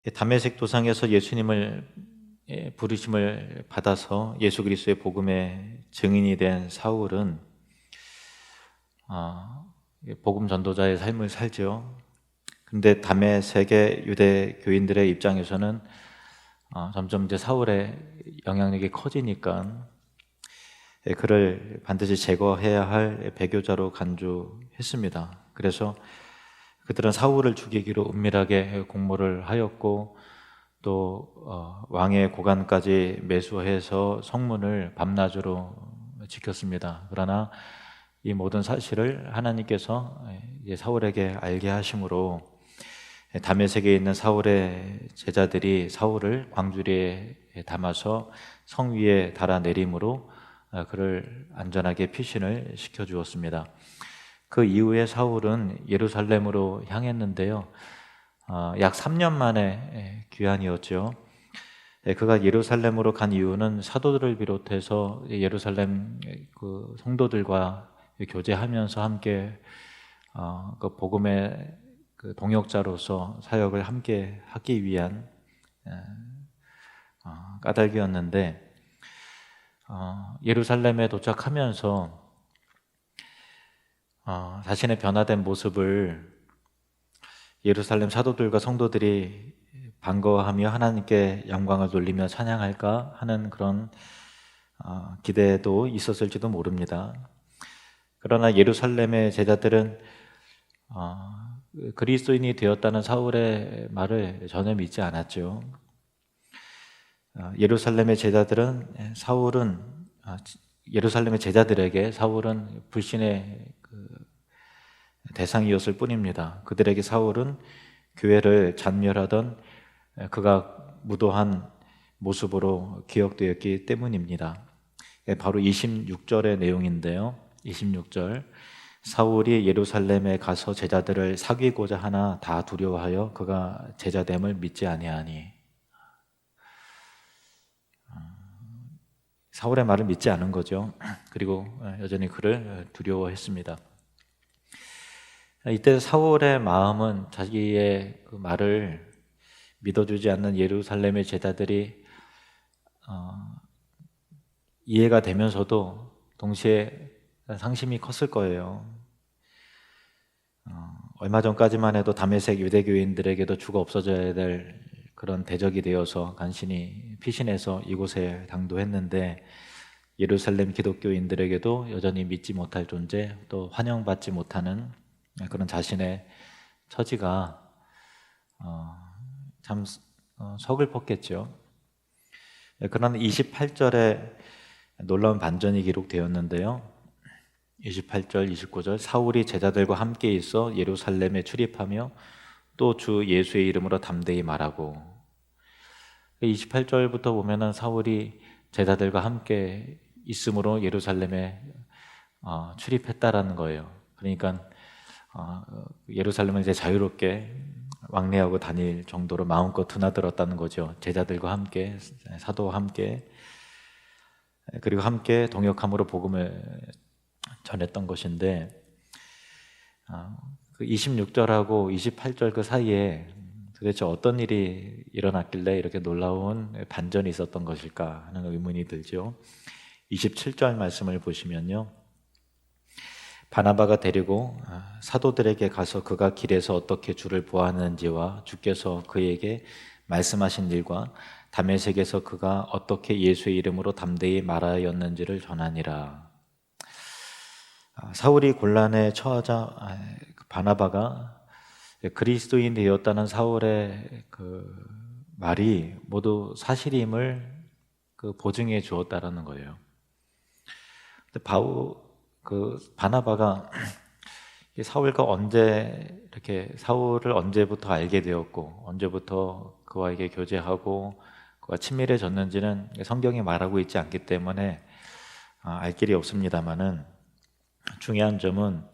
다메섹 도상에서 예수님을 부르심을 받아서 예수 그리스도의 복음의 증인이 된 사울은 복음 전도자의 삶을 살죠. 근데 다메섹의 유대 교인들의 입장에서는 점점 이제 사울의 영향력이 커지니까 그를 반드시 제거해야 할 배교자로 간주했습니다. 그래서 그들은 사울을 죽이기로 은밀하게 공모를 하였고 또 왕의 고관까지 매수해서 성문을 밤낮으로 지켰습니다. 그러나 이 모든 사실을 하나님께서 이제 사울에게 알게 하심으로 다메섹에 있는 사울의 제자들이 사울을 광주리에 담아서 성 위에 달아내림으로 그를 안전하게 피신을 시켜주었습니다. 그 이후에 사울은 예루살렘으로 향했는데요, 약 3년 만에 귀환이었죠. 그가 예루살렘으로 간 이유는 사도들을 비롯해서 예루살렘 그 성도들과 교제하면서 함께 그 복음의 그 동역자로서 사역을 함께 하기 위한 까닭이었는데, 예루살렘에 도착하면서 자신의 변화된 모습을 예루살렘 사도들과 성도들이 반가워하며 하나님께 영광을 돌리며 찬양할까 하는 그런 기대도 있었을지도 모릅니다. 그러나 예루살렘의 제자들은 그리스도인이 되었다는 사울의 말을 전혀 믿지 않았죠. 예루살렘의 제자들은 예루살렘의 제자들에게 사울은 불신의 대상이었을 뿐입니다. 그들에게 사울은 교회를 잔멸하던 그가 무도한 모습으로 기억되었기 때문입니다. 바로 26절의 내용인데요. 26절, 사울이 예루살렘에 가서 제자들을 사귀고자 하나 다 두려워하여 그가 제자됨을 믿지 아니하니. 사울의 말을 믿지 않은 거죠. 그리고 여전히 그를 두려워했습니다. 이때 사울의 마음은 자기의 그 말을 믿어주지 않는 예루살렘의 제자들이 이해가 되면서도 동시에 상심이 컸을 거예요. 얼마 전까지만 해도 다메섹 유대교인들에게도 주가 없어져야 될 그런 대적이 되어서 간신히 피신해서 이곳에 당도했는데, 예루살렘 기독교인들에게도 여전히 믿지 못할 존재, 또 환영받지 못하는 그런 자신의 처지가 참 서글펐겠죠. 그러나 28절에 놀라운 반전이 기록되었는데요, 28절, 29절, 사울이 제자들과 함께 있어 예루살렘에 출입하며 또 주 예수의 이름으로 담대히 말하고. 28절부터 보면은 사울이 제자들과 함께 있음으로 예루살렘에 출입했다라는 거예요. 그러니까 예루살렘을 이제 자유롭게 왕래하고 다닐 정도로 마음껏 드나들었다는 거죠. 제자들과 함께, 사도와 함께, 그리고 함께 동역함으로 복음을 전했던 것인데, 그 26절하고 28절 그 사이에 도대체 어떤 일이 일어났길래 이렇게 놀라운 반전이 있었던 것일까 하는 의문이 들죠. 27절 말씀을 보시면요, 바나바가 데리고 사도들에게 가서 그가 길에서 어떻게 주를 보았는지와 주께서 그에게 말씀하신 일과 다메섹에서 그가 어떻게 예수의 이름으로 담대히 말하였는지를 전하니라. 사울이 곤란에 처하자 바나바가 그리스도인 되었다는 사울의 그 말이 모두 사실임을 보증해 주었다라는 거예요. 근데 바나바가 사울을 언제부터 알게 되었고 언제부터 그와에게 교제하고 그와 친밀해졌는지는 성경이 말하고 있지 않기 때문에 알 길이 없습니다만은, 중요한 점은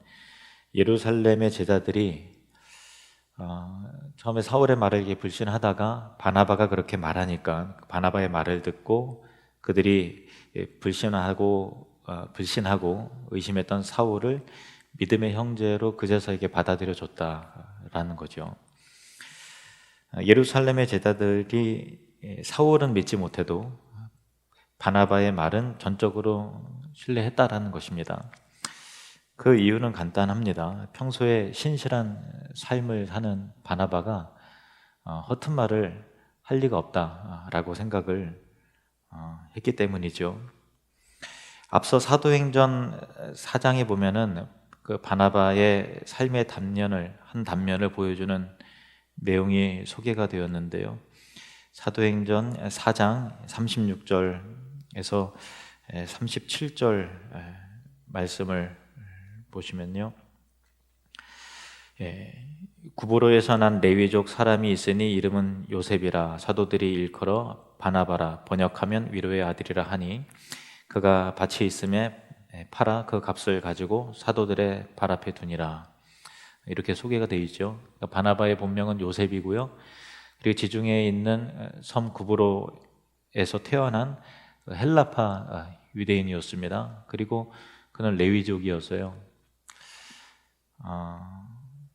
예루살렘의 제자들이 처음에 사울의 말을 이렇게 불신하다가 바나바가 그렇게 말하니까 바나바의 말을 듣고 그들이 불신하고 의심했던 사울을 믿음의 형제로 그제서 이게 받아들여 줬다라는 거죠. 예루살렘의 제자들이 사울은 믿지 못해도 바나바의 말은 전적으로 신뢰했다라는 것입니다. 그 이유는 간단합니다. 평소에 신실한 삶을 사는 바나바가 허튼 말을 할 리가 없다라고 생각을 했기 때문이죠. 앞서 사도행전 4장에 보면은 그 바나바의 삶의 한 단면을 보여주는 내용이 소개가 되었는데요. 사도행전 4장 36절에서 37절 말씀을 보시면요. 구브로에서 난 레위족 사람이 있으니 이름은 요셉이라 사도들이 일컬어 바나바라 번역하면 위로의 아들이라 하니 그가 밭이 있음에 팔아 그 값을 가지고 사도들의 발 앞에 두니라. 이렇게 소개가 되어 있죠. 바나바의 본명은 요셉이고요. 그리고 지중해에 있는 섬 구브로에서 태어난 헬라파 유대인이었습니다. 그리고 그는 레위족이었어요.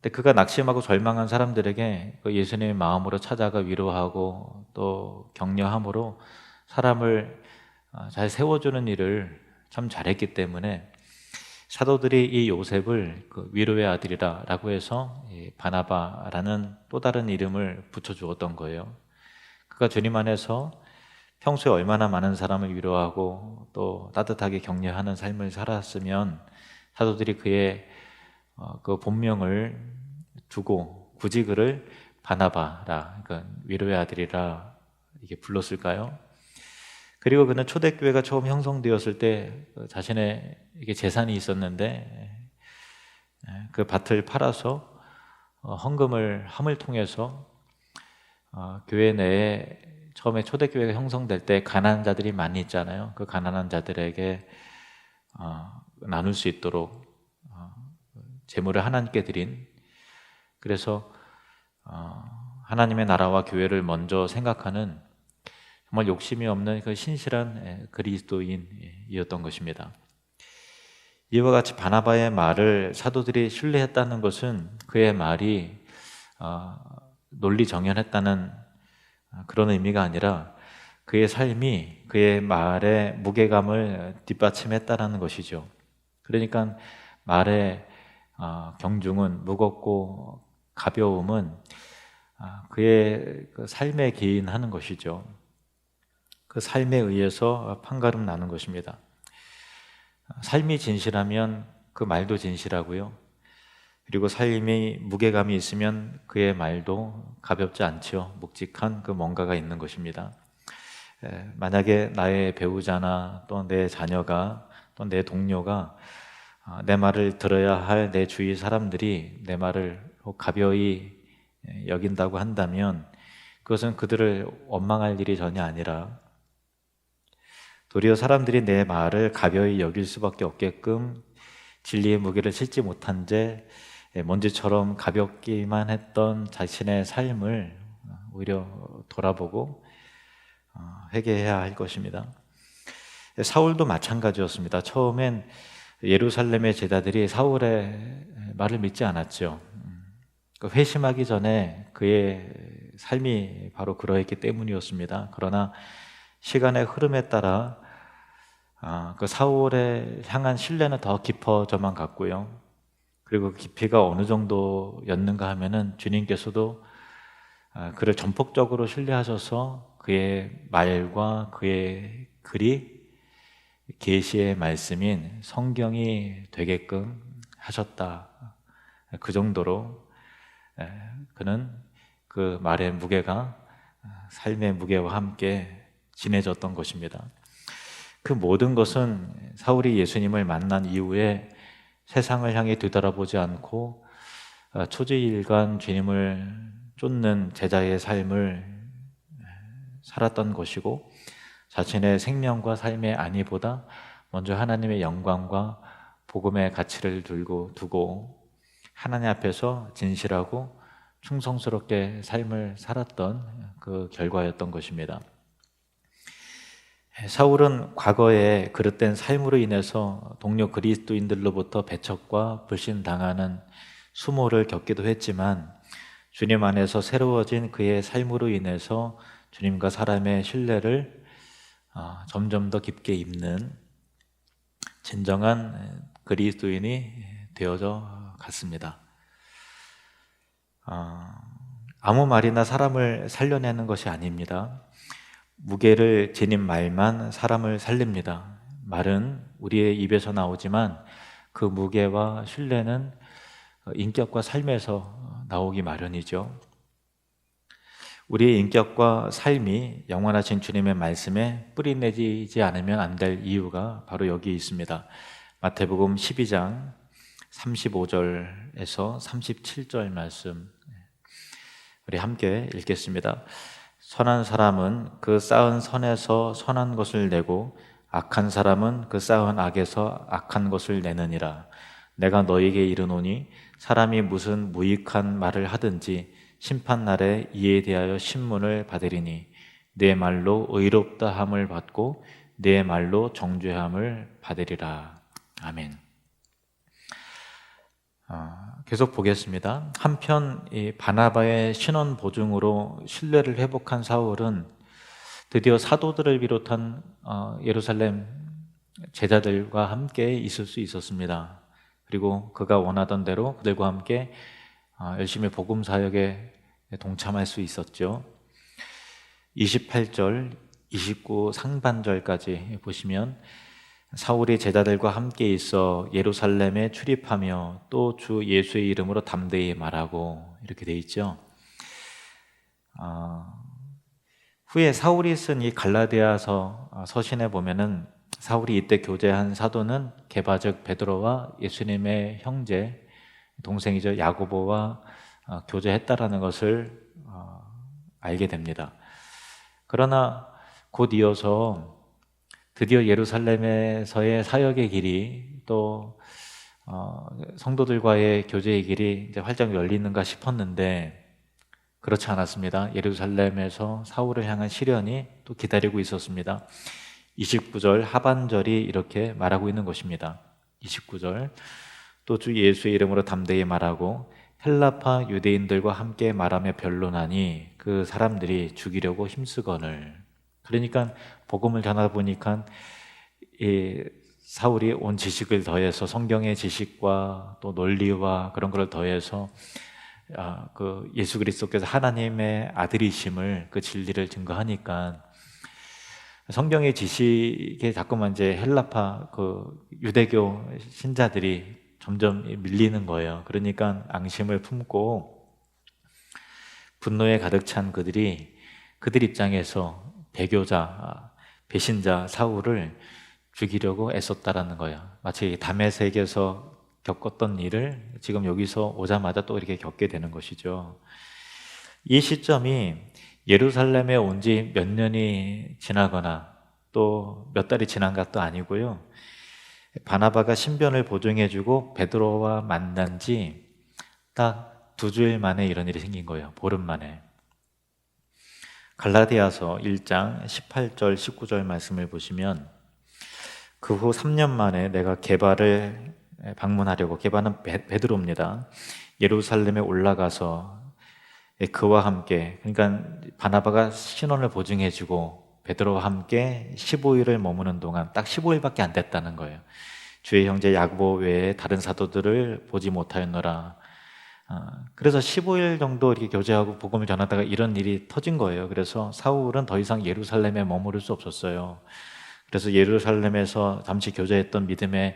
근데 그가 낙심하고 절망한 사람들에게 예수님의 마음으로 찾아가 위로하고 또 격려함으로 사람을 잘 세워주는 일을 참 잘했기 때문에 사도들이 이 요셉을 위로의 아들이라 라고 해서 바나바라는 또 다른 이름을 붙여주었던 거예요. 그가 주님 안에서 평소에 얼마나 많은 사람을 위로하고 또 따뜻하게 격려하는 삶을 살았으면 사도들이 그의 그 본명을 두고 굳이 그를 바나바라, 그러니까 위로의 아들이라 이게 불렀을까요? 그리고 그는 초대교회가 처음 형성되었을 때 자신의 이게 재산이 있었는데 그 밭을 팔아서 헌금을 함을 통해서 교회 내에 처음에 초대교회가 형성될 때 가난한 자들이 많이 있잖아요. 그 가난한 자들에게 나눌 수 있도록 재물을 하나님께 드린, 그래서 하나님의 나라와 교회를 먼저 생각하는 정말 욕심이 없는 그 신실한 그리스도인이었던 것입니다. 이와 같이 바나바의 말을 사도들이 신뢰했다는 것은 그의 말이 논리정연했다는 그런 의미가 아니라 그의 삶이 그의 말의 무게감을 뒷받침했다는 것이죠. 그러니까 말의 경중은, 무겁고 가벼움은 그의 그 삶에 기인하는 것이죠. 그 삶에 의해서 판가름 나는 것입니다. 삶이 진실하면 그 말도 진실하고요. 그리고 삶이 무게감이 있으면 그의 말도 가볍지 않죠. 묵직한 그 뭔가가 있는 것입니다. 만약에 나의 배우자나 또 내 자녀가 또 내 동료가 내 말을 들어야 할 내 주위 사람들이 내 말을 가벼이 여긴다고 한다면 그것은 그들을 원망할 일이 전혀 아니라 도리어 사람들이 내 말을 가벼이 여길 수밖에 없게끔 진리의 무게를 실지 못한 채 먼지처럼 가볍기만 했던 자신의 삶을 오히려 돌아보고 회개해야 할 것입니다. 사울도 마찬가지였습니다. 처음엔 예루살렘의 제자들이 사울의 말을 믿지 않았죠. 회심하기 전에 그의 삶이 바로 그러했기 때문이었습니다. 그러나 시간의 흐름에 따라 그 사울의 향한 신뢰는 더 깊어져만 갔고요. 그리고 깊이가 어느 정도였는가 하면은 주님께서도 그를 전폭적으로 신뢰하셔서 그의 말과 그의 글이 계시의 말씀인 성경이 되게끔 하셨다. 그 정도로 그는 그 말의 무게가 삶의 무게와 함께 진해졌던 것입니다. 그 모든 것은 사울이 예수님을 만난 이후에 세상을 향해 뒤돌아보지 않고 초지일관 주님을 쫓는 제자의 삶을 살았던 것이고, 자신의 생명과 삶의 안위보다 먼저 하나님의 영광과 복음의 가치를 두고 하나님 앞에서 진실하고 충성스럽게 삶을 살았던 그 결과였던 것입니다. 사울은 과거에 그릇된 삶으로 인해서 동료 그리스도인들로부터 배척과 불신당하는 수모를 겪기도 했지만 주님 안에서 새로워진 그의 삶으로 인해서 주님과 사람의 신뢰를 점점 더 깊게 입는 진정한 그리스도인이 되어져 갔습니다. 아무 말이나 사람을 살려내는 것이 아닙니다. 무게를 지닌 말만 사람을 살립니다. 말은 우리의 입에서 나오지만 그 무게와 신뢰는 인격과 삶에서 나오기 마련이죠. 우리의 인격과 삶이 영원하신 주님의 말씀에 뿌리내리지 않으면 안 될 이유가 바로 여기 있습니다. 마태복음 12장 35절에서 37절 말씀 우리 함께 읽겠습니다. 선한 사람은 그 쌓은 선에서 선한 것을 내고 악한 사람은 그 쌓은 악에서 악한 것을 내느니라. 내가 너에게 이르노니 사람이 무슨 무익한 말을 하든지 심판날에 이에 대하여 신문을 받으리니 내 말로 의롭다함을 받고 내 말로 정죄함을 받으리라. 아멘. 계속 보겠습니다. 한편 이 바나바의 신원 보증으로 신뢰를 회복한 사울은 드디어 사도들을 비롯한 예루살렘 제자들과 함께 있을 수 있었습니다. 그리고 그가 원하던 대로 그들과 함께 열심히 복음 사역에 동참할 수 있었죠. 28절, 29 상반절까지 보시면 사울이 제자들과 함께 있어 예루살렘에 출입하며 또 주 예수의 이름으로 담대히 말하고 이렇게 돼 있죠. 후에 사울이 쓴 이 갈라디아서 서신에 보면은 사울이 이때 교제한 사도는 게바 즉 베드로와 예수님의 형제 동생이죠 야고보와 교제했다라는 것을 알게 됩니다. 그러나 곧 이어서 드디어 예루살렘에서의 사역의 길이 또 성도들과의 교제의 길이 이제 활짝 열리는가 싶었는데 그렇지 않았습니다. 예루살렘에서 사울을 향한 시련이 또 기다리고 있었습니다. 29절 하반절이 이렇게 말하고 있는 것입니다. 29절 또 주 예수의 이름으로 담대히 말하고 헬라파 유대인들과 함께 말하며 변론하니 그 사람들이 죽이려고 힘쓰거늘. 그러니까 복음을 전하다 보니까 이 사울이 온 지식을 더해서 성경의 지식과 또 논리와 그런 걸 더해서 그 예수 그리스도께서 하나님의 아들이심을 그 진리를 증거하니까 성경의 지식에 자꾸만 이제 헬라파 그 유대교 신자들이 점점 밀리는 거예요. 그러니까 앙심을 품고 분노에 가득 찬 그들 입장에서 배교자, 배신자 사울을 죽이려고 애썼다라는 거예요. 마치 다메섹에서 겪었던 일을 지금 여기서 오자마자 또 이렇게 겪게 되는 것이죠. 이 시점이 예루살렘에 온 지 몇 년이 지나거나 또 몇 달이 지난 것도 아니고요. 바나바가 신변을 보증해주고 베드로와 만난 지 딱 2주일 만에 이런 일이 생긴 거예요. 보름 만에. 갈라디아서 1장 18절 19절 말씀을 보시면 그 후 3년 만에 내가 게바를 방문하려고 게바는 베드로입니다. 예루살렘에 올라가서 그와 함께 그러니까 바나바가 신원을 보증해주고 베드로와 함께 15일을 머무는 동안 딱 15일밖에 안 됐다는 거예요. 주의 형제 야고보 외에 다른 사도들을 보지 못하였노라. 그래서 15일 정도 이렇게 교제하고 복음을 전하다가 이런 일이 터진 거예요. 그래서 사울은 더 이상 예루살렘에 머무를 수 없었어요. 그래서 예루살렘에서 잠시 교제했던 믿음의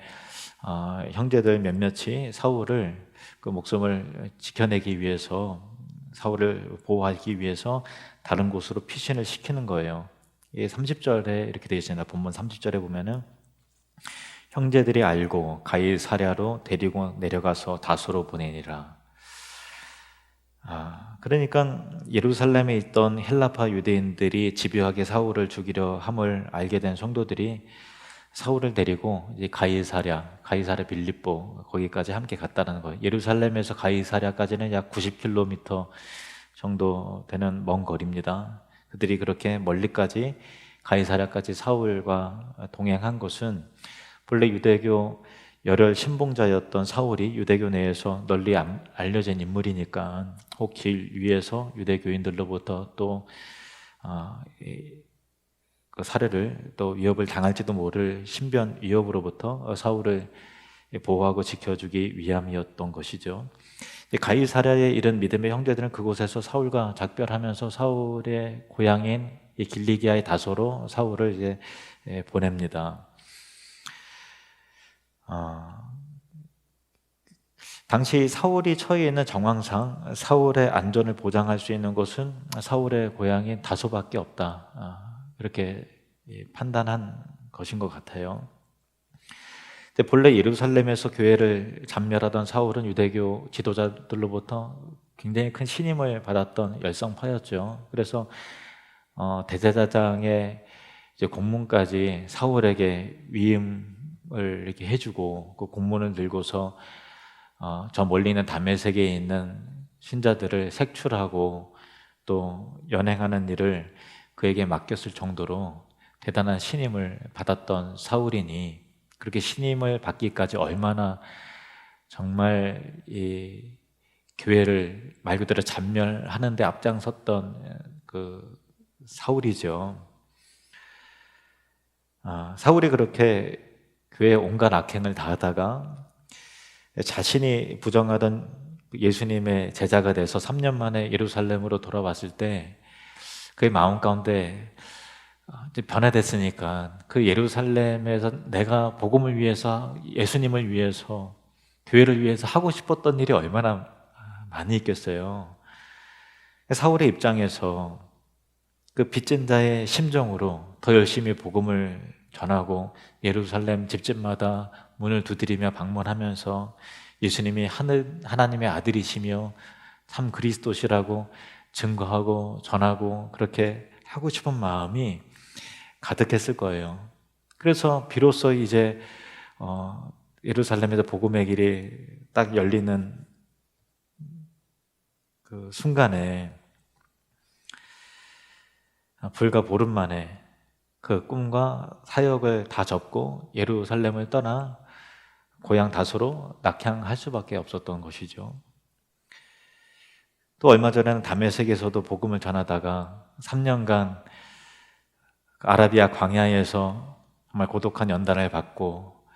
형제들 몇몇이 사울을 그 목숨을 지켜내기 위해서 사울을 보호하기 위해서 다른 곳으로 피신을 시키는 거예요. 이 30절에 이렇게 되어 있습니다. 본문 30절에 보면은 형제들이 알고 가이사랴로 데리고 내려가서 다소로 보내니라. 그러니까 예루살렘에 있던 헬라파 유대인들이 집요하게 사울을 죽이려 함을 알게 된 성도들이 사울을 데리고 이제 가이사랴 빌립보 거기까지 함께 갔다는 거예요. 예루살렘에서 가이사랴까지는 약 90km 정도 되는 먼 거리입니다. 그들이 그렇게 멀리까지 가이사랴까지 사울과 동행한 것은 본래 유대교 열혈 신봉자였던 사울이 유대교 내에서 널리 알려진 인물이니까 혹 길 위에서 유대교인들로부터 또 그 사례를 또 위협을 당할지도 모를 신변 위협으로부터 사울을 보호하고 지켜주기 위함이었던 것이죠. 가이사랴에 이른 믿음의 형제들은 그곳에서 사울과 작별하면서 사울의 고향인 길리기아의 다소로 사울을 이제 보냅니다. 당시 사울이 처해 있는 정황상 사울의 안전을 보장할 수 있는 곳은 사울의 고향인 다소밖에 없다. 이렇게 판단한 것인 것 같아요. 본래 예루살렘에서 교회를 잠멸하던 사울은 유대교 지도자들로부터 굉장히 큰 신임을 받았던 열성파였죠. 그래서 대제사장의 이제 공문까지 사울에게 위임을 이렇게 해주고 그 공문을 들고서 저 멀리 있는 다메섹에 있는 신자들을 색출하고 또 연행하는 일을 그에게 맡겼을 정도로 대단한 신임을 받았던 사울이니 그렇게 신임을 받기까지 얼마나 정말 이 교회를 말 그대로 잔멸하는 데 앞장섰던 그 사울이죠. 사울이 그렇게 교회에 온갖 악행을 다하다가 자신이 부정하던 예수님의 제자가 돼서 3년 만에 예루살렘으로 돌아왔을 때 그의 마음 가운데 변화됐으니까 그 예루살렘에서 내가 복음을 위해서 예수님을 위해서 교회를 위해서 하고 싶었던 일이 얼마나 많이 있겠어요. 사울의 입장에서 그 빚진 자의 심정으로 더 열심히 복음을 전하고 예루살렘 집집마다 문을 두드리며 방문하면서 예수님이 하나님의 아들이시며 참 그리스도시라고 증거하고 전하고 그렇게 하고 싶은 마음이 가득했을 거예요. 그래서 비로소 이제 예루살렘에서 복음의 길이 딱 열리는 그 순간에 불과 보름 만에 그 꿈과 사역을 다 접고 예루살렘을 떠나 고향 다소로 낙향할 수밖에 없었던 것이죠. 또 얼마 전에는 다메섹에서도 복음을 전하다가 3년간 아라비아 광야에서 정말 고독한 연단을 받고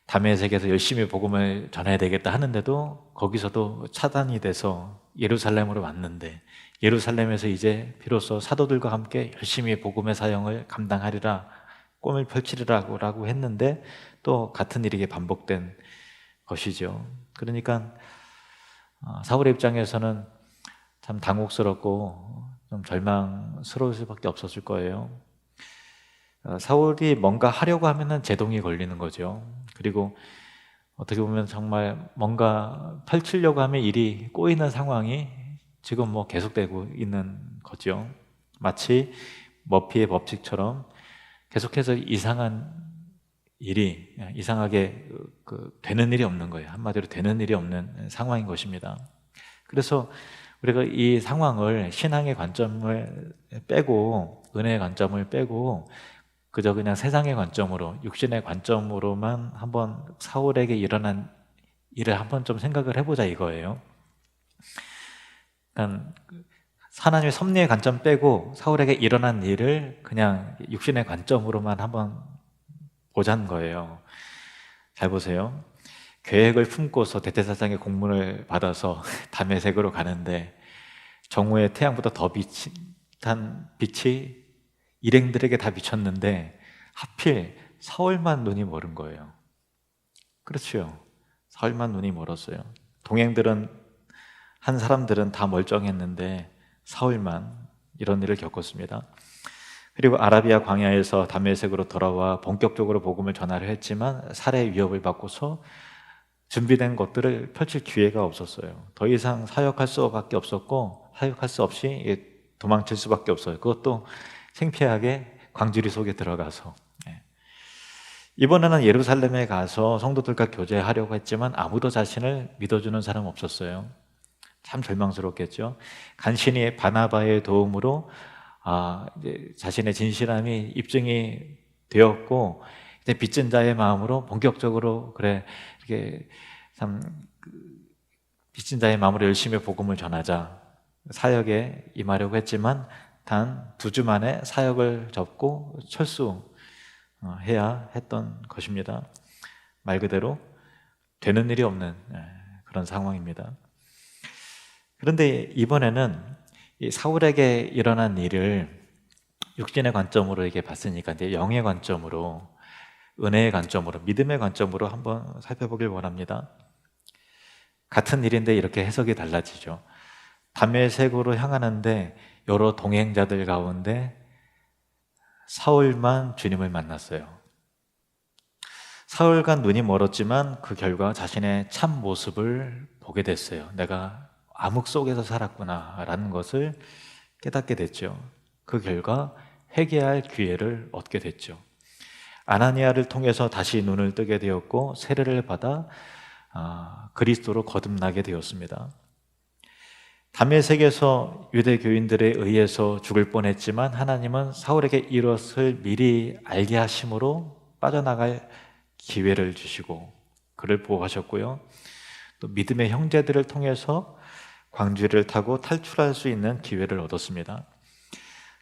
다메섹에서 열심히 복음을 전해야 되겠다 하는데도 거기서도 차단이 돼서 예루살렘으로 왔는데 예루살렘에서 이제 비로소 사도들과 함께 열심히 복음의 사역을 감당하리라 꿈을 펼치리라고 했는데 또 같은 일이 반복된 것이죠. 그러니까 사울의 입장에서는 참 당혹스럽고 좀 절망스러울 수밖에 없었을 거예요. 사울이 뭔가 하려고 하면은 제동이 걸리는 거죠. 그리고 어떻게 보면 정말 뭔가 펼치려고 하면 일이 꼬이는 상황이 지금 뭐 계속되고 있는 거죠. 마치 머피의 법칙처럼 계속해서 이상한 일이 이상하게 되는 일이 없는 거예요. 한마디로 되는 일이 없는 상황인 것입니다. 그래서 우리가 이 상황을 신앙의 관점을 빼고 은혜의 관점을 빼고 그저 그냥 세상의 관점으로 육신의 관점으로만 한번 사울에게 일어난 일을 한번 좀 생각을 해보자 이거예요. 그러니까 하나님의 섭리의 관점 빼고 사울에게 일어난 일을 그냥 육신의 관점으로만 한번 보자는 거예요. 잘 보세요. 계획을 품고서 대제사장의 공문을 받아서 다메섹으로 가는데 정오의 태양보다 더 비친 빛이 일행들에게 다 비쳤는데 하필 사울만 눈이 멀은 거예요. 그렇죠. 사울만 눈이 멀었어요. 동행들은 한 사람들은 다 멀쩡했는데 사울만 이런 일을 겪었습니다. 그리고 아라비아 광야에서 다메섹으로 돌아와 본격적으로 복음을 전하려 했지만 살해 위협을 받고서 준비된 것들을 펼칠 기회가 없었어요. 더 이상 사역할 수밖에 없었고 사역할 수 없이 도망칠 수밖에 없어요. 그것도 창피하게 광주리 속에 들어가서 이번에는 예루살렘에 가서 성도들과 교제하려고 했지만 아무도 자신을 믿어주는 사람 없었어요. 참 절망스럽겠죠. 간신히 바나바의 도움으로 이제 자신의 진실함이 입증이 되었고 이제 빚진 자의 마음으로 본격적으로 그래 이렇게 참 빚진 자의 마음으로 열심히 복음을 전하자 사역에 임하려고 했지만 단 2주 만에 사역을 접고 철수해야 했던 것입니다. 말 그대로 되는 일이 없는 그런 상황입니다. 그런데 이번에는 이 사울에게 일어난 일을 육신의 관점으로 이렇게 봤으니까 이제 영의 관점으로, 은혜의 관점으로, 믿음의 관점으로 한번 살펴보길 원합니다. 같은 일인데 이렇게 해석이 달라지죠. 다메섹으로 향하는데 여러 동행자들 가운데 사울만 주님을 만났어요. 사울과 눈이 멀었지만 그 결과 자신의 참 모습을 보게 됐어요. 내가 암흑 속에서 살았구나 라는 것을 깨닫게 됐죠. 그 결과 회개할 기회를 얻게 됐죠. 아나니아를 통해서 다시 눈을 뜨게 되었고 세례를 받아 그리스도로 거듭나게 되었습니다. 다메섹에서 유대 교인들에 의해서 죽을 뻔했지만 하나님은 사울에게 이것을 미리 알게 하심으로 빠져나갈 기회를 주시고 그를 보호하셨고요. 또 믿음의 형제들을 통해서 광주리를 타고 탈출할 수 있는 기회를 얻었습니다.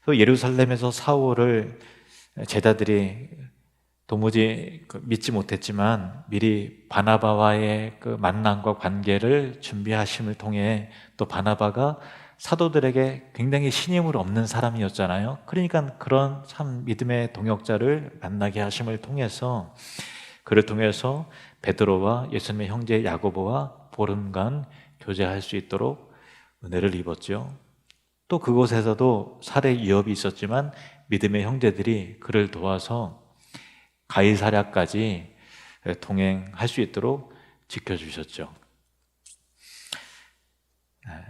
또 예루살렘에서 사울을 제자들이 도무지 믿지 못했지만 미리 바나바와의 그 만남과 관계를 준비하심을 통해 또 바나바가 사도들에게 굉장히 신임을 얻는 사람이었잖아요. 그러니까 그런 참 믿음의 동역자를 만나게 하심을 통해서 그를 통해서 베드로와 예수님의 형제 야고보와 보름간 교제할 수 있도록 은혜를 입었죠. 또 그곳에서도 살해 위협이 있었지만 믿음의 형제들이 그를 도와서 가이사랴까지 동행할 수 있도록 지켜주셨죠.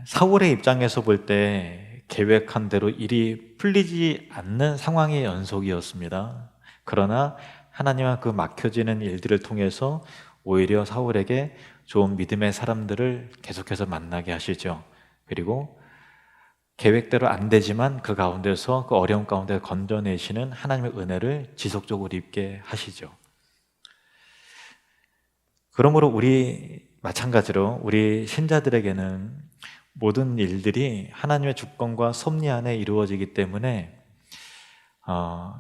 사울의 입장에서 볼 때 계획한 대로 일이 풀리지 않는 상황의 연속이었습니다. 그러나 하나님은 그 막혀지는 일들을 통해서 오히려 사울에게 좋은 믿음의 사람들을 계속해서 만나게 하시죠. 그리고 계획대로 안 되지만 그 가운데서 그 어려움 가운데 건져내시는 하나님의 은혜를 지속적으로 입게 하시죠. 그러므로 우리 마찬가지로 우리 신자들에게는 모든 일들이 하나님의 주권과 섭리 안에 이루어지기 때문에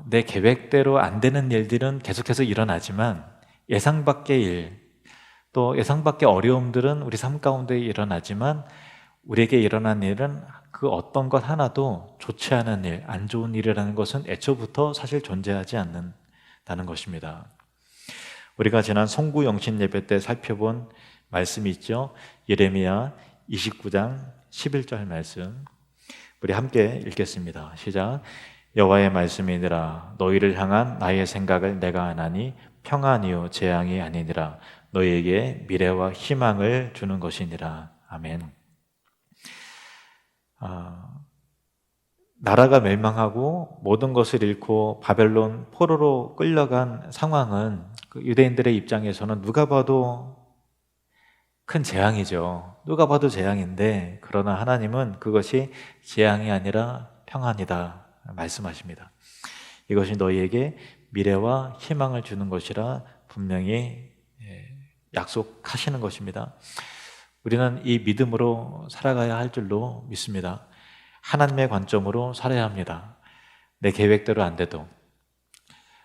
내 계획대로 안 되는 일들은 계속해서 일어나지만 예상 밖의 일, 또 예상 밖의 어려움들은 우리 삶 가운데 일어나지만 우리에게 일어난 일은 그 어떤 것 하나도 좋지 않은 일, 안 좋은 일이라는 것은 애초부터 사실 존재하지 않는다는 것입니다. 우리가 지난 송구 영신 예배 때 살펴본 말씀이 있죠. 예레미야 29장 11절 말씀, 우리 함께 읽겠습니다. 시작. 여호와의 말씀이니라. 너희를 향한 나의 생각을 내가 아나니 평안이요 재앙이 아니니라. 너희에게 미래와 희망을 주는 것이니라. 아멘. 나라가 멸망하고 모든 것을 잃고 바벨론 포로로 끌려간 상황은 그 유대인들의 입장에서는 누가 봐도 큰 재앙이죠. 누가 봐도 재앙인데 그러나 하나님은 그것이 재앙이 아니라 평안이다 말씀하십니다. 이것이 너희에게 미래와 희망을 주는 것이라 분명히 약속하시는 것입니다. 우리는 이 믿음으로 살아가야 할 줄로 믿습니다. 하나님의 관점으로 살아야 합니다. 내 계획대로 안 돼도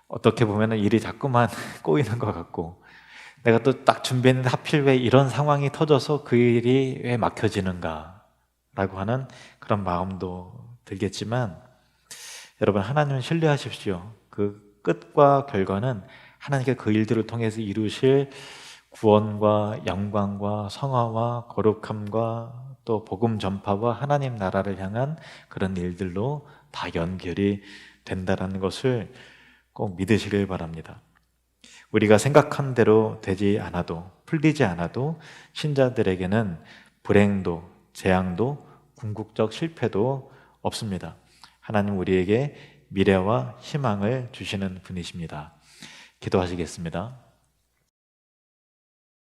어떻게 보면 일이 자꾸만 꼬이는 것 같고 내가 또 딱 준비했는데 하필 왜 이런 상황이 터져서 그 일이 왜 막혀지는가 라고 하는 그런 마음도 들겠지만 여러분, 하나님은 신뢰하십시오. 그 끝과 결과는 하나님께 그 일들을 통해서 이루실 구원과 영광과 성화와 거룩함과 또 복음 전파와 하나님 나라를 향한 그런 일들로 다 연결이 된다는 것을 꼭 믿으시길 바랍니다. 우리가 생각한 대로 되지 않아도, 풀리지 않아도 신자들에게는 불행도 재앙도 궁극적 실패도 없습니다. 하나님 우리에게 미래와 희망을 주시는 분이십니다. 기도하시겠습니다.